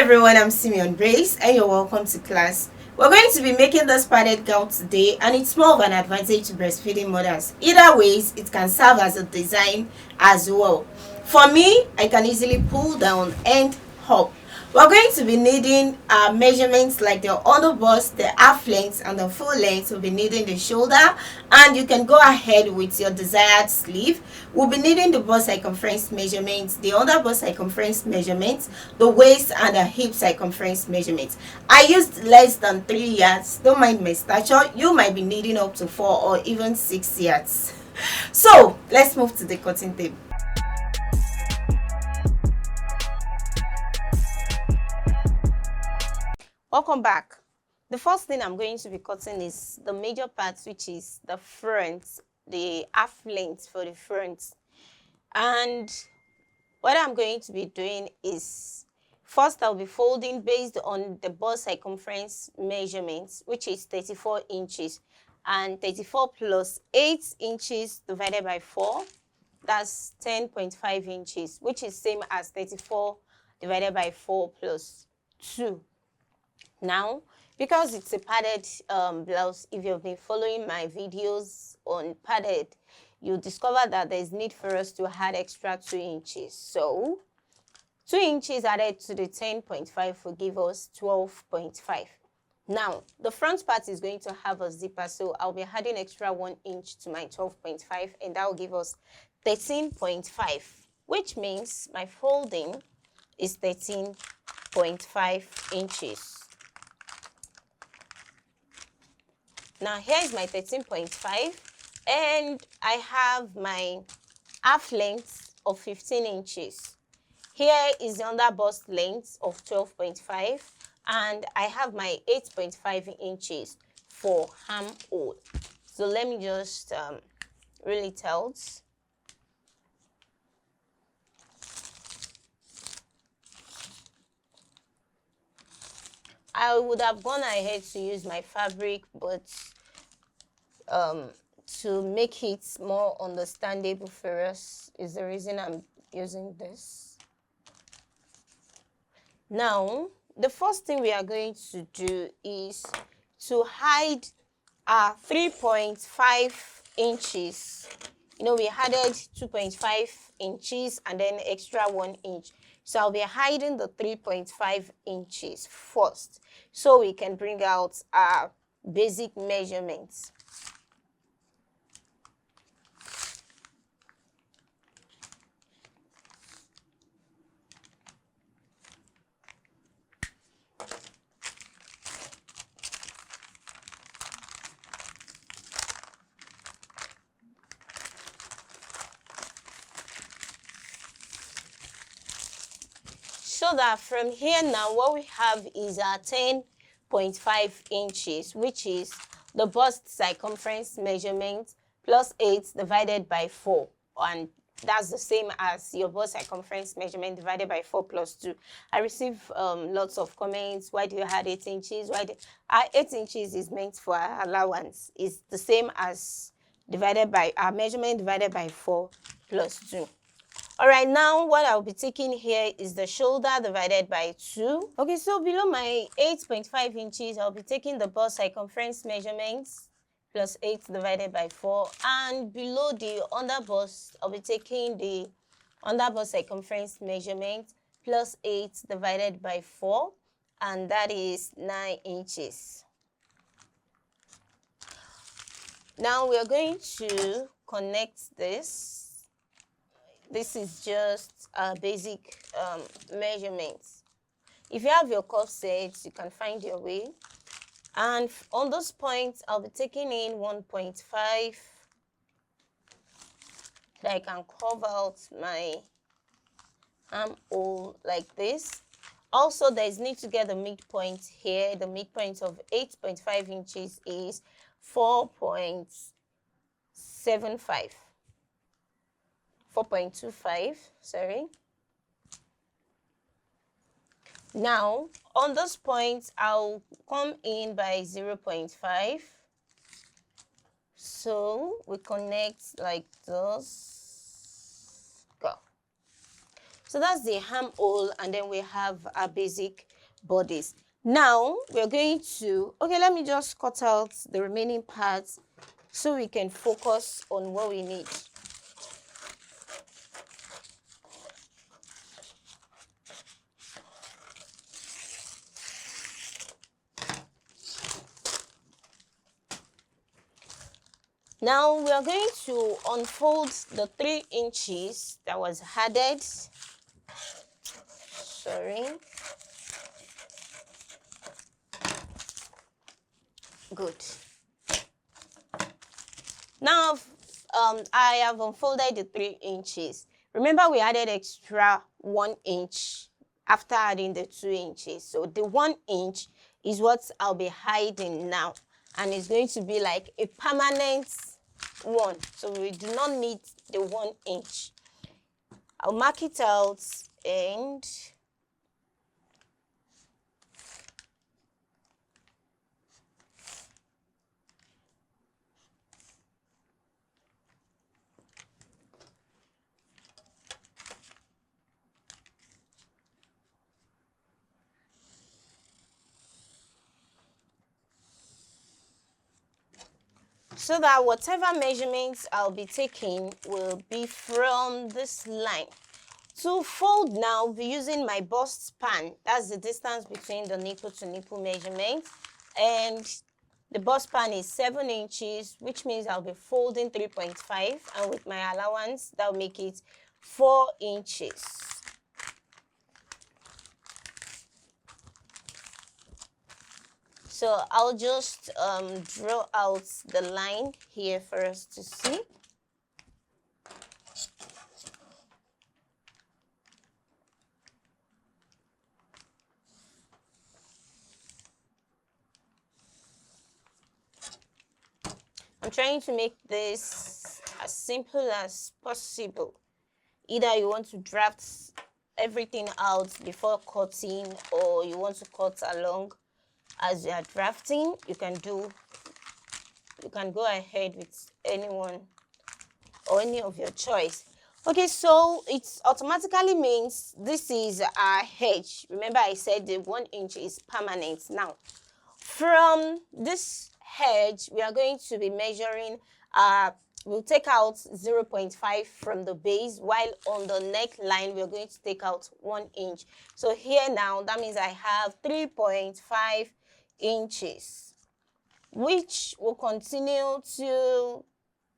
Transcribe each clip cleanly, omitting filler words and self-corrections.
everyone, I'm Simeon and you're welcome to class. We're going to be making this padded gown today, and it's more of an advantage to breastfeeding mothers. Either ways, it can serve as a design as well. For me, I can easily pull down and up. We're going to be needing measurements like the underbust, the half length, and the full length. We'll be needing the shoulder, and you can go ahead with your desired sleeve. We'll be needing the bust circumference measurements, the underbust circumference measurements, the waist and the hip circumference measurements. I used less than 3 yards. Don't mind my stature. You might be needing up to 4 or even 6 yards. So let's move to the cutting tape. Welcome back. The first thing I'm going to be cutting is the major part, which is the front, the half length for the front. And what I'm going to be doing is, first I'll be folding based on the bust circumference measurements, which is 34 inches. And 34 plus 8 inches divided by 4, that's 10.5 inches, which is same as 34 divided by 4 plus 2. Now, because it's a padded blouse, if you've been following my videos on padded, you'll discover that there's need for us to add extra 2 inches. So 2 inches added to the 10.5 will give us 12.5. Now, the front part is going to have a zipper, so I'll be adding extra 1 inch to my 12.5, and that will give us 13.5, which means my folding is 13.5 inches. Now, here's my 13.5, and I have my half length of 15 inches. Here is the underbust length of 12.5, and I have my 8.5 inches for armhole. So let me just reel it out. I would have gone ahead to use my fabric, but to make it more understandable for us is the reason I'm using this. Now, the first thing we are going to do is to hide our 3.5 inches. You know, we added 2.5 inches and then extra 1 inch. So I'll be hiding the 3.5 inches first, so we can bring out our basic measurements. So that from here now, what we have is our 10.5 inches, which is the bust circumference measurement plus 8 divided by 4. And that's the same as your bust circumference measurement divided by 4 plus 2. I receive lots of comments. Why do you add 8 inches? Our 8 inches is meant for our allowance. It's the same as divided by our measurement divided by 4 plus 2. All right, now what I'll be taking here is the shoulder divided by 2. Okay, so below my 8.5 inches, I'll be taking the bust circumference measurements plus 8 divided by 4. And below the underbust, I'll be taking the underbust circumference measurement plus 8 divided by 4. And that is 9 inches. Now we are going to connect this. This is just basic measurements. If you have your curve sets, you can find your way. And on those points, I'll be taking in 1.5. So I can curve out my armhole like this. Also, there's need to get the midpoint here. The midpoint of 8.5 inches is 4.75. 4.25, sorry. Now, on those points, I'll come in by 0.5. So we connect like this. Go. So that's the armhole, and then we have our basic bodice. Now we're going to, okay, let me just cut out the remaining parts so we can focus on what we need. Now we are going to unfold the 3 inches that was added. Sorry. Good. Now I have unfolded the 3 inches. Remember, we added extra 1 inch after adding the 2 inches. So the 1 inch is what I'll be hiding now, and it's going to be like a permanent one. So we do not need the 1 inch. I'll mark it out and so that whatever measurements I'll be taking will be from this line. To fold now, I'll be using my bust span. That's the distance between the nipple to nipple measurement. And the bust span is 7 inches, which means I'll be folding 3.5. And with my allowance, that'll make it 4 inches. So I'll just draw out the line here for us to see. I'm trying to make this as simple as possible. Either you want to draft everything out before cutting, or you want to cut along as you are drafting. You can go ahead with anyone or any of your choice. Okay, so it automatically means this is our edge. Remember, I said the 1 inch is permanent. Now, from this edge, we are going to be measuring, we'll take out 0.5 from the base, while on the neckline, we're going to take out 1 inch. So here now, that means I have 3.5 inches, which will continue to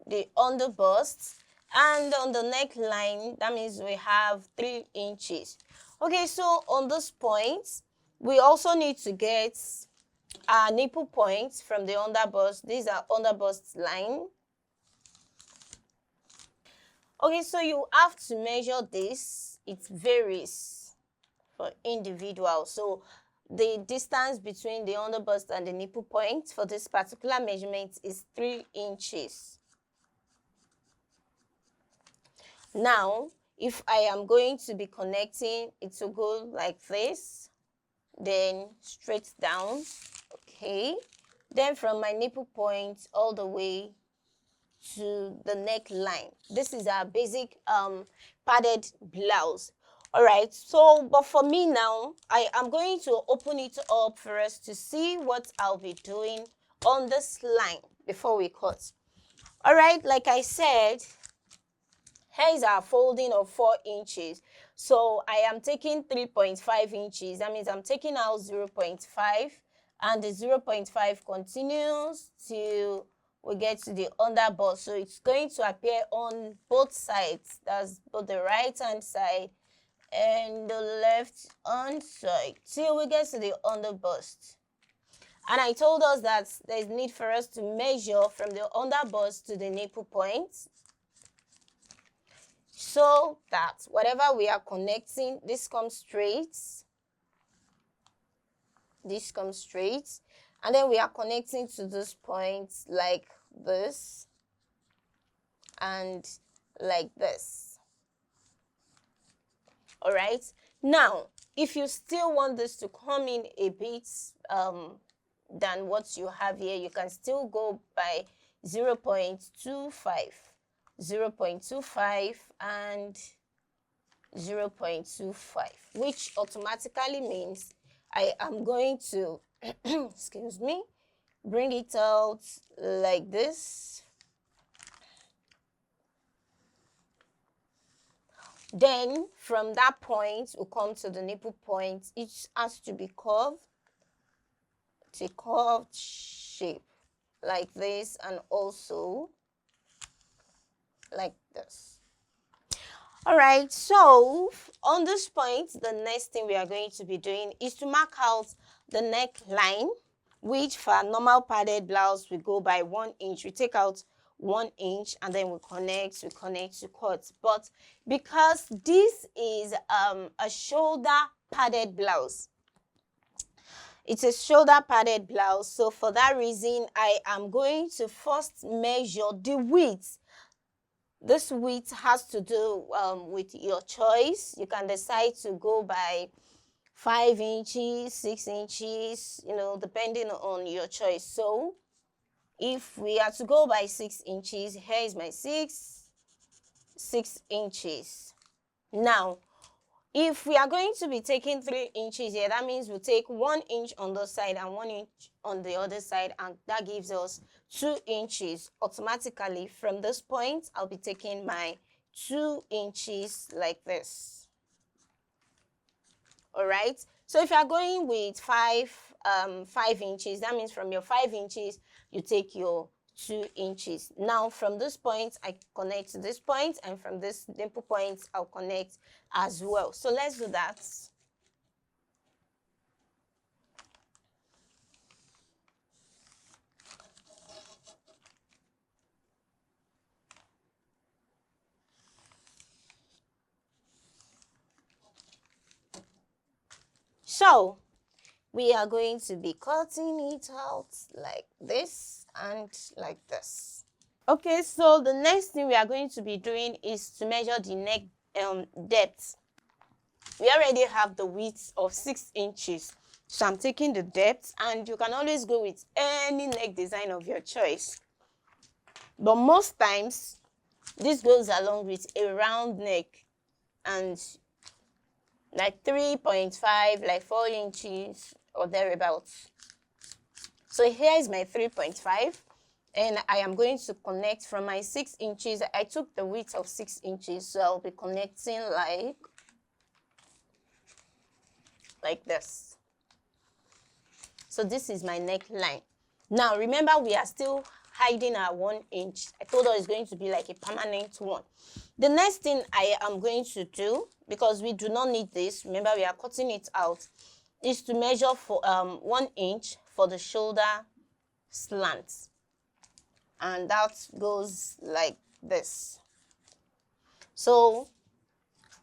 the underbust, and on the neckline, that means we have 3 inches. Okay, so on this point, we also need to get our nipple points from the underbust. These are underbust line. Okay, so you have to measure this. It varies for individuals. So the distance between the underbust and the nipple point for this particular measurement is 3 inches. Now, if I am going to be connecting, it will go like this, then straight down, okay? Then from my nipple point all the way to the neckline. This is our basic padded blouse. All right, so but for me now, I am going to open it up for us to see what I'll be doing on this line before we cut. All right, like I said, here is our folding of 4 inches. So I am taking 3.5 inches. That means I'm taking out 0.5, and the 0.5 continues till we get to the underbust. So it's going to appear on both sides. That's both the right hand side and the left hand side till we get to the underbust. And I told us that there's need for us to measure from the underbust to the nipple point, so that whatever we are connecting, this comes straight, this comes straight, and then we are connecting to this point like this and like this. All right, now if you still want this to come in a bit than what you have here, you can still go by 0.25, 0.25 and 0.25, which automatically means I am going to excuse me, bring it out like this. Then from that point we'll come to the nipple point. It has to be curved. It's a curved shape like this, and also like this. All right, so on this point, the next thing we are going to be doing is to mark out the neckline, which for a normal padded blouse we go by 1 inch. We take out 1 inch and then we connect to cut. But because this is a shoulder padded blouse, it's a shoulder padded blouse, so for that reason I am going to first measure the width. This width has to do with your choice. You can decide to go by 5 inches, 6 inches, you know, depending on your choice. So if we are to go by 6 inches, here is my 6 inches. Now, if we are going to be taking 3 inches here, that means we'll take 1 inch on the side and 1 inch on the other side, and that gives us 2 inches. Automatically from this point, I'll be taking my 2 inches like this. All right. So if you are going with 5 inches, that means from your 5 inches, you take your 2 inches. Now from this point, I connect to this point, and from this nipple point, I'll connect as well. So let's do that. So we are going to be cutting it out like this and like this. Okay, so the next thing we are going to be doing is to measure the neck depth. We already have the width of 6 inches. So I'm taking the depth, and you can always go with any neck design of your choice. But most times, this goes along with a round neck, and like 3.5, like 4 inches or thereabouts. So here is my 3.5, and I am going to connect from my 6 inches. I took the width of 6 inches, so I'll be connecting like this. So this is my neckline. Now remember, we are still hiding our 1 inch. I told her it's going to be like a permanent one. The next thing I am going to do, because we do not need this, remember we are cutting it out, is to measure for 1 inch for the shoulder slant. And that goes like this. So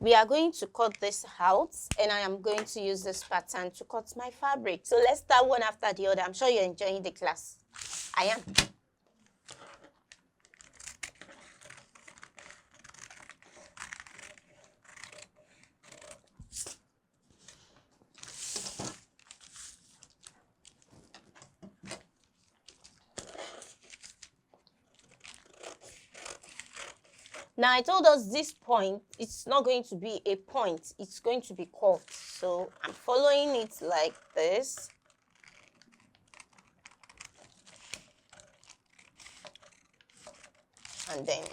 we are going to cut this out, and I am going to use this pattern to cut my fabric. So let's start one after the other. I'm sure you're enjoying the class. I am. Now I told us this point, it's not going to be a point, it's going to be curved. So I'm following it like this. And then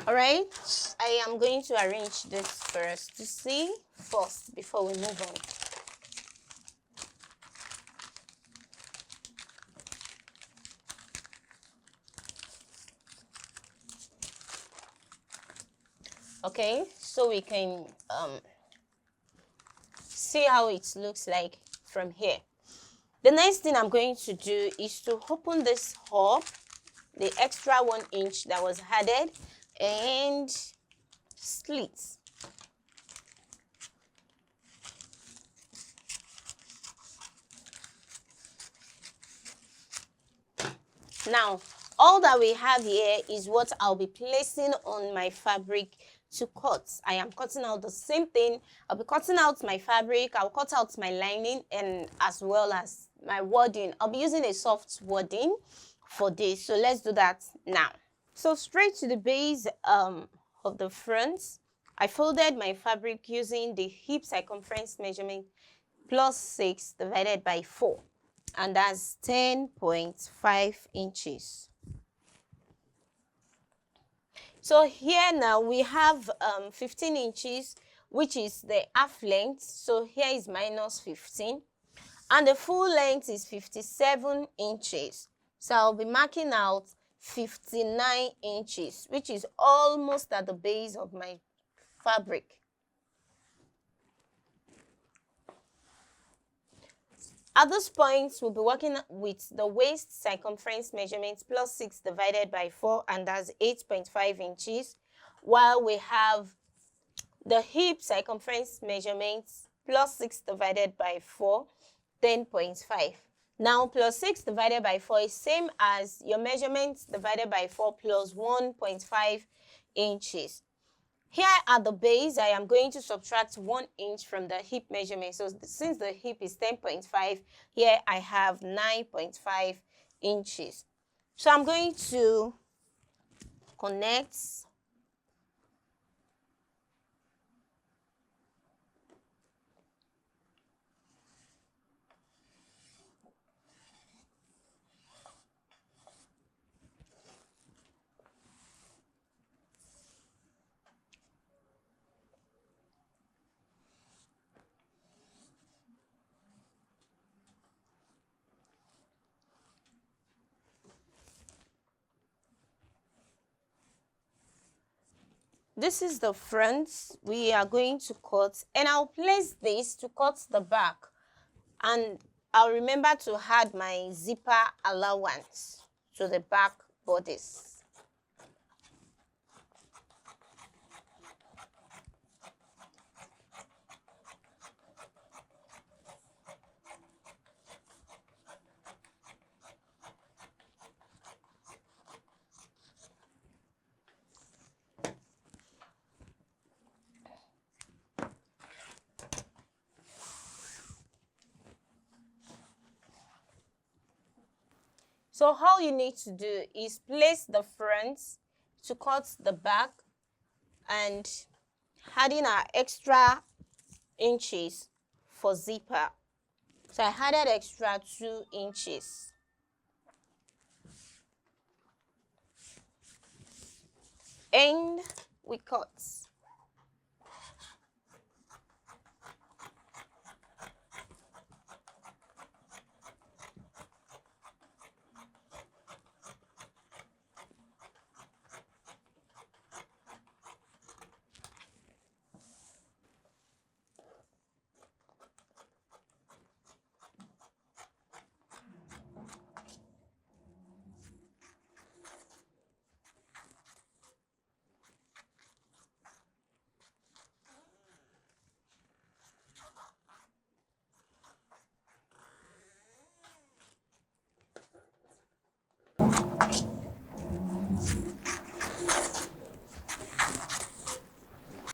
all right, I am going to arrange this for us to see first before we move on. Okay, so we can see how it looks like from here. The next thing I'm going to do is to open this up, the extra 1 inch that was added, and slit. Now, all that we have here is what I'll be placing on my fabric to cut. I am cutting out the same thing. I'll be cutting out my fabric, I'll cut out my lining, and as well as my wadding. I'll be using a soft wadding for this, so let's do that now. So straight to the base of the front, I folded my fabric using the hip circumference measurement plus 6 divided by 4, and that's 10.5 inches. So here now we have 15 inches, which is the half length. So here is minus 15. And the full length is 57 inches. So I'll be marking out 59 inches, which is almost at the base of my fabric. At this point, we'll be working with the waist circumference measurement plus 6 divided by 4, and that's 8.5 inches, while we have the hip circumference measurement plus 6 divided by 4, 10.5. Now, plus 6 divided by 4 is same as your measurement divided by 4 plus 1.5 inches. Here at the base, I am going to subtract 1 inch from the hip measurement. So since the hip is 10.5, here I have 9.5 inches. So I'm going to connect this is the front we are going to cut, and I'll place this to cut the back, and I'll remember to add my zipper allowance to the back bodice. So all you need to do is place the front to cut the back and adding our extra inches for zipper. So I added extra 2 inches. And we cut.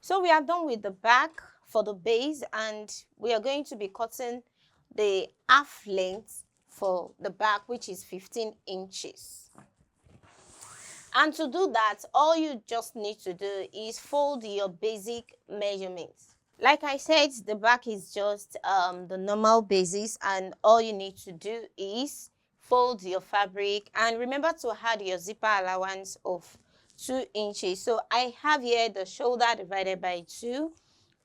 So we are done with the back for the base, and we are going to be cutting the half length for the back, which is 15 inches. And to do that, all you just need to do is fold your basic measurements. Like I said, the back is just the normal basis, and all you need to do is fold your fabric and remember to add your zipper allowance of 2 inches. So I have here the shoulder divided by 2,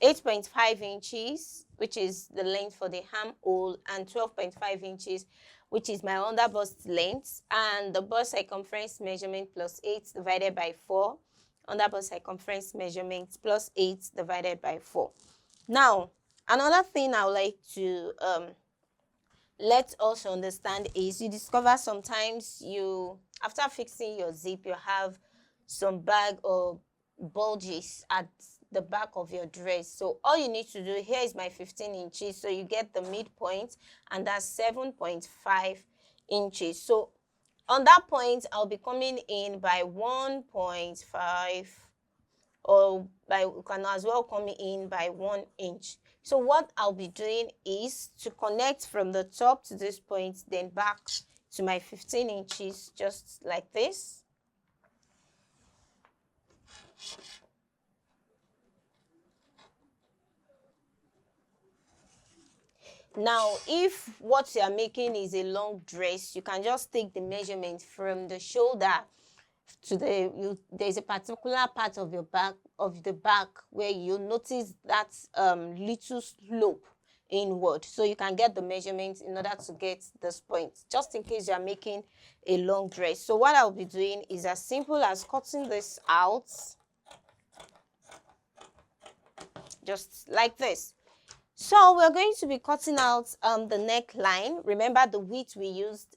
8.5 inches, which is the length for the armhole, and 12.5 inches, which is my under bust length, and the bust circumference measurement plus 8 divided by 4, under bust circumference measurement plus 8 divided by 4. Now, another thing I would like to let us understand is you discover sometimes after fixing your zip, you have some bag or bulges at the back of your dress. So all you need to do, here is my 15 inches. So you get the midpoint, and that's 7.5 inches. So on that point, I'll be coming in by 1.5, or you can as well come in by 1 inch. So what I'll be doing is to connect from the top to this point, then back to my 15 inches, just like this. Now, if what you are making is a long dress, you can just take the measurement from the shoulder to there's a particular part of your back, where you notice that little slope inward. So you can get the measurement in order to get this point, just in case you are making a long dress. So what I'll be doing is as simple as cutting this out, just like this. So we're going to be cutting out the neckline. Remember, the width we used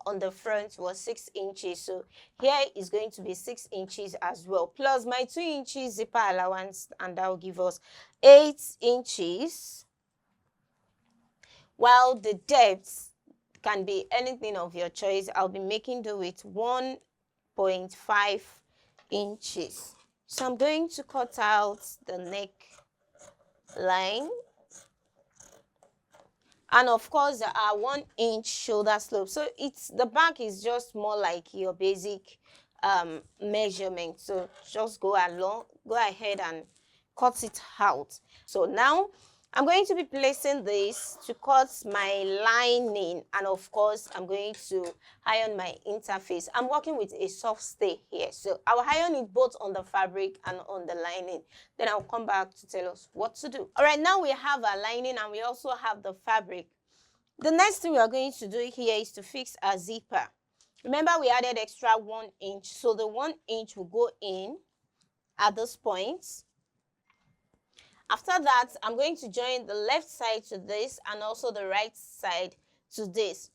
on the front was 6 inches. So here is going to be 6 inches as well, plus my 2 inches zipper allowance, and that will give us 8 inches. While the depth can be anything of your choice, I'll be making do with 1.5 inches. So I'm going to cut out the neck line, and of course there are 1 inch shoulder slope. So the back is just more like your basic measurement. So just go ahead and cut it out. So now I'm going to be placing this to cut my lining, and of course I'm going to iron my interface. I'm working with a soft stay here, so I will iron it both on the fabric and on the lining. Then I'll come back to tell us what to do. All right, now we have our lining and we also have the fabric. The next thing we are going to do here is to fix our zipper. Remember, we added extra 1 inch, so the 1 inch will go in at this point. After that, I'm going to join the left side to this and also the right side to this.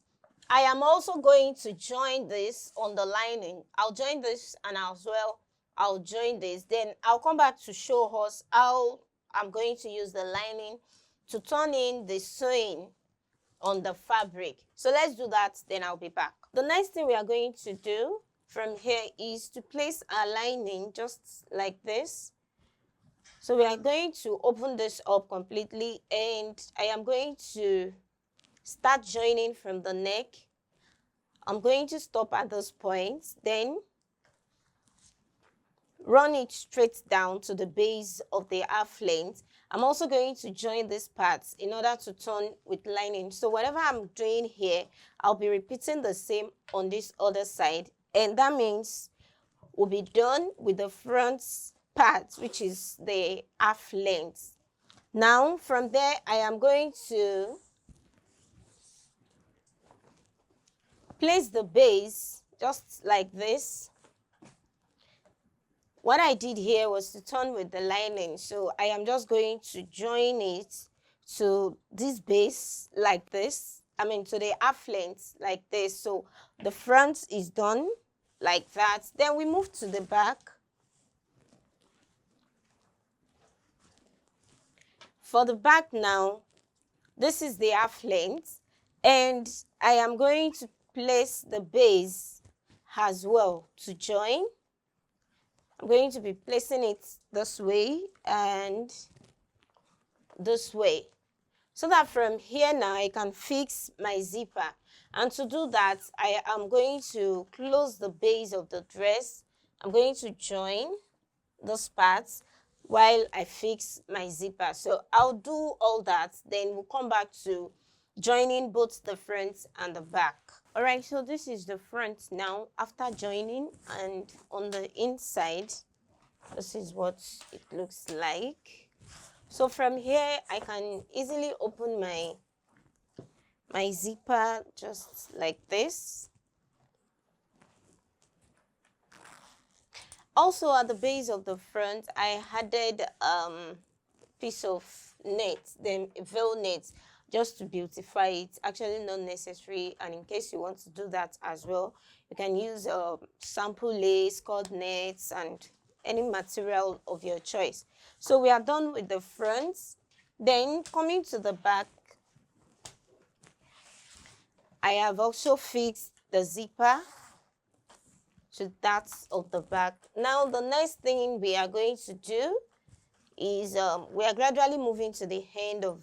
I am also going to join this on the lining. I'll join this, and as well I'll join this. Then I'll come back to show us how I'm going to use the lining to turn in the sewing on the fabric. So let's do that, then I'll be back. The next thing we are going to do from here is to place our lining just like this. So we are going to open this up completely, and I am going to start joining from the neck. I'm going to stop at this point, then run it straight down to the base of the half length. I'm also going to join these parts in order to turn with lining. So whatever I'm doing here, I'll be repeating the same on this other side, and that means we'll be done with the front part, which is the half length. Now from there, I am going to place the base just like this. What I did here was to turn with the lining, so I am just going to join it to this base like this, to the half length like this. So the front is done like that. Then we move to the back. For the back now, this is the half length, and I am going to place the base as well to join. I'm going to be placing it this way and this way, so that from here now I can fix my zipper. And to do that, I am going to close the base of the dress. I'm going to join those parts while I fix my zipper. So I'll do all that, then we'll come back to joining both the front and the back. All right, so this is the front now after joining, and on the inside, this is what it looks like. So from here, I can easily open my zipper just like this. Also at the base of the front, I added piece of net, then veil net, just to beautify it. Actually not necessary, and in case you want to do that as well, you can use sample lace, cord nets, and any material of your choice. So we are done with the front. Then coming to the back, I have also fixed the zipper to that of the back. Now the next thing we are going to do is we are gradually moving to the end of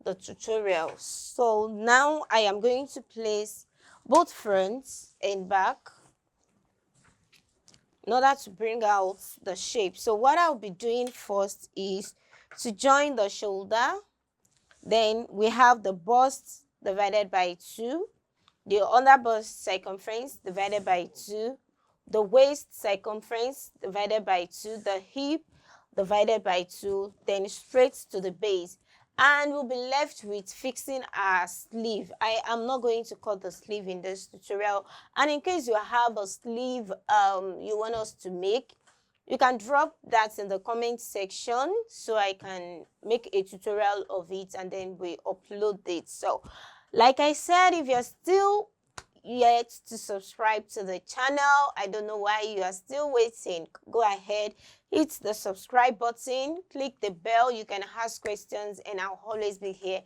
the tutorial. So now I am going to place both front and back in order to bring out the shape. So what I'll be doing first is to join the shoulder. Then we have the bust divided by 2, the under bust circumference divided by 2, the waist circumference divided by 2, the hip divided by 2, then straight to the base. And we'll be left with fixing our sleeve. I am not going to cut the sleeve in this tutorial. And in case you have a sleeve you want us to make, you can drop that in the comment section so I can make a tutorial of it and then we upload it. So like I said, if you're still yet to subscribe to the channel, I don't know why you are still waiting, go ahead, hit the subscribe button, click the bell. You can ask questions and I'll always be here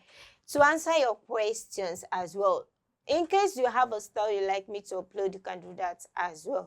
to answer your questions as well. In case you have a style you like me to upload, you can do that as well.